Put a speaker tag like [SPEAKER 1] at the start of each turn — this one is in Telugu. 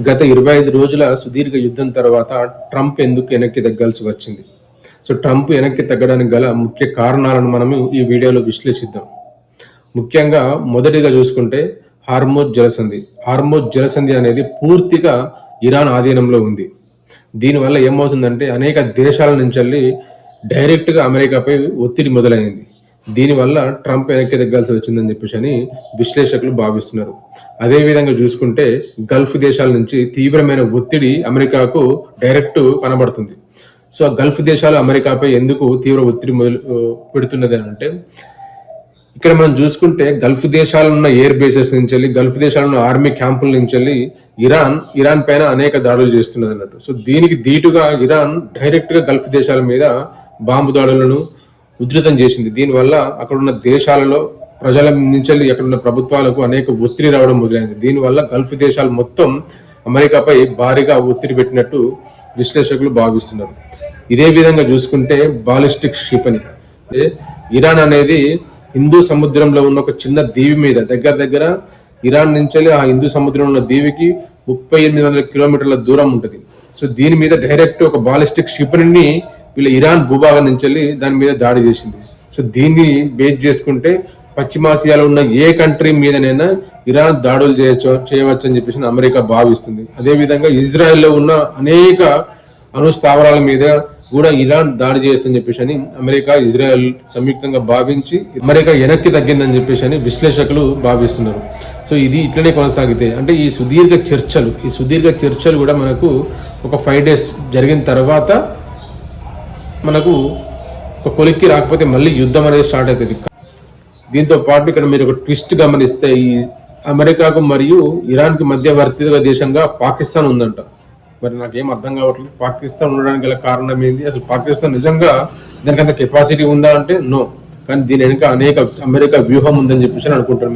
[SPEAKER 1] గత 25 రోజుల సుదీర్ఘ యుద్ధం తర్వాత ట్రంప్ ఎందుకు వెనక్కి తగ్గాల్సి వచ్చింది? సో ట్రంప్ వెనక్కి తగ్గడానికి గల ముఖ్య కారణాలను మనము ఈ వీడియోలో విశ్లేషిద్దాం. ముఖ్యంగా మొదటిగా చూసుకుంటే హార్మోజ్ జలసంధి అనేది పూర్తిగా ఇరాన్ ఆధీనంలో ఉంది. దీనివల్ల ఏమవుతుందంటే అనేక దేశాల నుంచి డైరెక్ట్గా అమెరికాపై ఒత్తిడి మొదలైంది. దీనివల్ల ట్రంప్ వెనక్కి తగ్గాల్సి వచ్చిందని చెప్పేసి విశ్లేషకులు భావిస్తున్నారు. అదేవిధంగా చూసుకుంటే గల్ఫ్ దేశాల నుంచి తీవ్రమైన ఒత్తిడి అమెరికాకు డైరెక్ట్ కనబడుతుంది. సో ఆ గల్ఫ్ దేశాలు అమెరికాపై ఎందుకు తీవ్ర ఒత్తిడి పెడుతున్నది అంటే, ఇక్కడ మనం చూసుకుంటే గల్ఫ్ దేశాలు ఉన్న ఎయిర్ బేసెస్ నుంచి వెళ్ళి, గల్ఫ్ దేశాలు ఉన్న ఆర్మీ క్యాంపుల నుంచి వెళ్ళి ఇరాన్ పైన అనేక దాడులు చేస్తున్నది అన్నట్టు. సో దీనికి ధీటుగా ఇరాన్ డైరెక్ట్ గా గల్ఫ్ దేశాల మీద బాంబు దాడులను ఉధృతం చేసింది. దీనివల్ల అక్కడ ఉన్న దేశాలలో ప్రజల నుంచి అక్కడ ఉన్న ప్రభుత్వాలకు అనేక ఒత్తిడి రావడం మొదలైంది. దీనివల్ల గల్ఫ్ దేశాలు మొత్తం అమెరికాపై భారీగా ఒత్తిడి పెట్టినట్టు విశ్లేషకులు భావిస్తున్నారు. ఇదే విధంగా చూసుకుంటే బాలిస్టిక్ క్షిపణి, ఇరాన్ అనేది హిందూ సముద్రంలో ఉన్న ఒక చిన్న దీవి మీద దగ్గర ఇరాన్ నుంచి ఆ హిందూ సముద్రంలో ఉన్న దీవికి 3800 కిలోమీటర్ల దూరం ఉంటుంది. సో దీని మీద డైరెక్ట్ ఒక బాలిస్టిక్ క్షిపణిని వీళ్ళ ఇరాన్ భూభాగం నుంచి దాని మీద దాడి చేసింది. సో దీన్ని బేస్ చేసుకుంటే పశ్చిమాసియాలో ఉన్న ఏ కంట్రీ మీదనైనా ఇరాన్ దాడులు చేయవచ్చు అని చెప్పేసి అమెరికా భావిస్తుంది. అదేవిధంగా ఇజ్రాయెల్లో ఉన్న అనేక అణు స్థావరాల మీద కూడా ఇరాన్ దాడి చేయొచ్చని చెప్పేసి అమెరికా, ఇజ్రాయెల్ సంయుక్తంగా భావించి అమెరికా వెనక్కి తగ్గిందని చెప్పేసి విశ్లేషకులు భావిస్తున్నారు. సో ఇది ఇట్లనే కొనసాగితే అంటే ఈ సుదీర్ఘ చర్చలు కూడా మనకు ఒక 5 days జరిగిన తర్వాత మనకు ఒక కొలిక్కి రాకపోతే మళ్ళీ యుద్ధం అనేది స్టార్ట్ అవుతుంది. దీంతో పాటు ఇక్కడ మీరు ఒక ట్విస్ట్ గమనిస్తే, ఈ అమెరికాకు మరియు ఇరాన్కి మధ్యవర్తిగా దేశంగా పాకిస్తాన్ ఉందంట. మరి నాకేం అర్థం కావట్లేదు. పాకిస్తాన్ ఉండడానికి గల కారణం ఏంటి? అసలు పాకిస్తాన్ నిజంగా దానికి అంత కెపాసిటీ ఉందా అంటే నో. కానీ దీని వెనుక అనేక అమెరికా వ్యూహం ఉందని చెప్పేసి అనుకుంటారు.